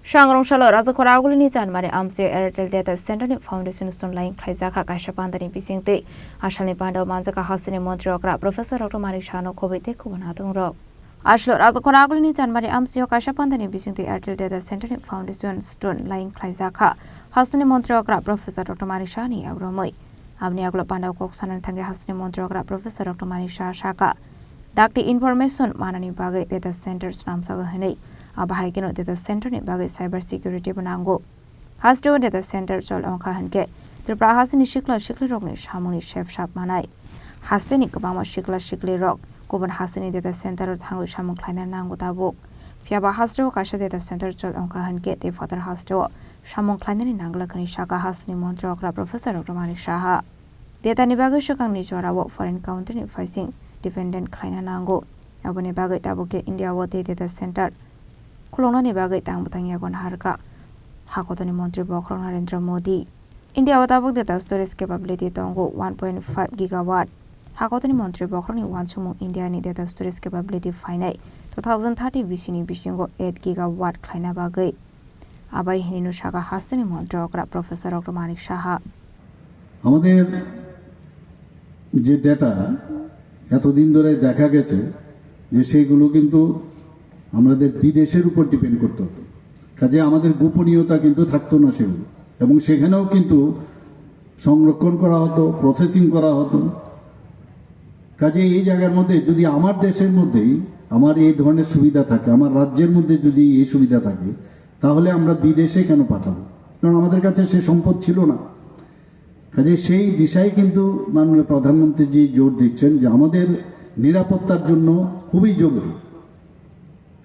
Shangrongshalo Razakoragulini Janmari Amsi Airtel Data Center Foundation Stone Line Klaizaka Kashapandani Pisingte Ashani Pando Manzaka Hasini Montreokra Professor Dr. Marishano Kobite Kubanatong Rock. Ashlo Razakoragulini Janmari Amsi Kashapandani Pisingte Airtel Data Center Foundation Stone Line Klaizaka Hasini Montreokra Professor Dr. Marishani Abromoi Amniaglo Pando Koksanan Tangi Hasini Montreokra Professor Dr. Marisha Shaka Dakti Information Manani Bagai Data Centers Namsagahani Abahagino Data Center ni bagai cyber security banango. Hasdo Data Center sol onka hanke. Tripra hasini shikli rock ni shamuni chef shop manai. Haste ni kabama shikli rock. Kuban hasini Data Center thangu shamung kleiner nango tabuk. Fiaba hasdo kasha Data Center sol onka hanke te father hasdo. Shamung kleiner ni nangla kani shaka hasini Montreokra Professor Dr. Shaha. Data ni bagai shakang ni jora work foreign counter ni facing dependent kleiner nango. Abone bagai tabuke India wote Data Center. Kulona ni bagai tang batangya gon harka hakotoni Montri Bokrong Narendra Modi India watabuk data storage capability tongo 1.5 gigawatt hakotoni Montri Bokrong ni wansumu India ni data storage capability finai 2030 bisini bisingo 8 gigawatt klaina bagai abai hininu shaka hasteni Montri okra Professor Dr. Manik Shaha আমাদের যে data এতদিন ধরে দেখা গেছে যে সেইগুলো কিন্তু আমাদের বিদেশের উপর ডিপেন্ড করতে হতো কাজে আমাদের গোপনীয়তা কিন্তু থাকতো না সেগুলো এবং সেখানেও কিন্তু সংরক্ষণ করা হতো প্রসেসিং করা হতো কাজে এই জায়গার মধ্যে যদি আমার দেশের মধ্যেই আমার এই ধরনের সুবিধা থাকে আমার রাজ্যের মধ্যে যদি এই সুবিধা থাকে তাহলে আমরা বিদেশে কেন পাঠাবো কারণ আমাদের কাছে সে সম্পদ ছিল না কাজে সেই দিশায় কিন্তু মাননীয় প্রধানমন্ত্রীজি জোর দিচ্ছেন যে আমাদের নিরাপত্তার জন্য খুবই জরুরি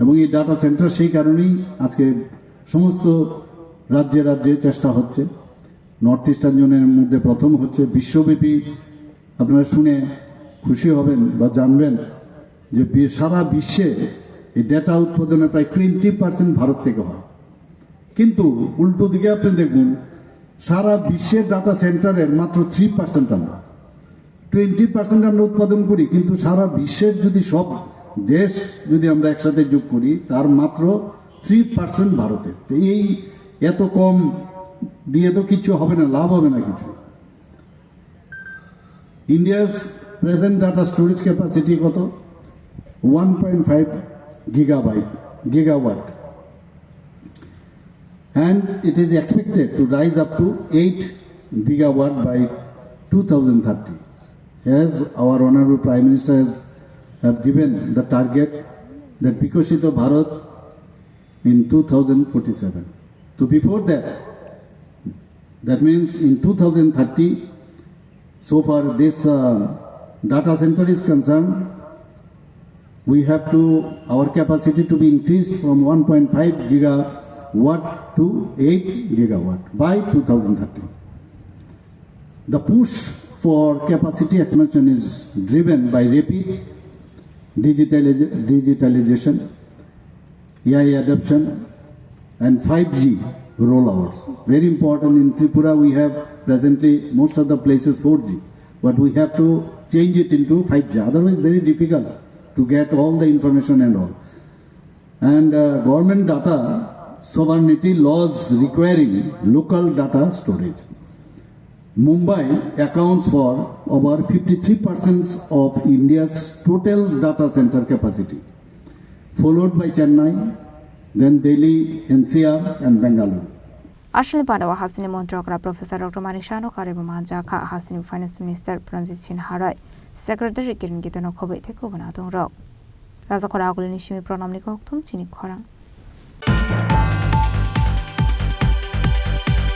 এবং এই ডাটা সেন্টার সেই কারণেই আজকে সমস্ত রাজ্যে রাজ্যে চেষ্টা হচ্ছে নর্থ ইস্টার্ন জোনের মধ্যে প্রথম হচ্ছে বিশ্বব্যাপী আপনারা শুনে খুশি হবেন বা জানবেন যে সারা বিশ্বে এই ডেটা উৎপাদনের প্রায় 20% ভারত থেকে হয় কিন্তু উল্টো দিকে আপনি দেখুন সারা বিশ্বের ডাটা সেন্টারের মাত্র 3% আমরা 20% আমরা উৎপাদন করি কিন্তু সারা বিশ্বের যদি সব দেশ যদি আমরা একসাথে যোগ করি তার মাত্র 3% ভারতে তো এই এত কম দিয়ে তো কিছু হবে না লাভ হবে না কিছু ইন্ডিয়ার প্রেজেন্ট ডাটা স্টোরেজ ক্যাপাসিটি কত 1.5 gigawatt and it is expected to rise up to 8 gigawatt by 2030 as our honorable prime minister has have given the target that Vikashito Bharat in 2047. So before that, that means in 2030, so far this data center is concerned, we have to, our capacity to be increased from 1.5 gigawatt to 8 gigawatt by 2030. The push for capacity expansion is driven by rapid digitalization, AI adoption, and 5G rollouts. Very important in Tripura, we have presently most of the places 4G, but we have to change it into 5G. Otherwise, very difficult to get all the information and all. And government data sovereignty laws requiring local data storage. Mumbai accounts for over 53% of India's total data center capacity, followed by Chennai, then Delhi, NCR, and Bangalore. Ashli Padawa Hasini Montreokra Professor Dr. Marishano Karibu Manjaka Hasini Finance Minister Pranjit Sin Harai Secretary Kirin Gitano Kobe Tekobanatung Rock. Razakoragulini Shimi Pronamniko Tum Chini Korang.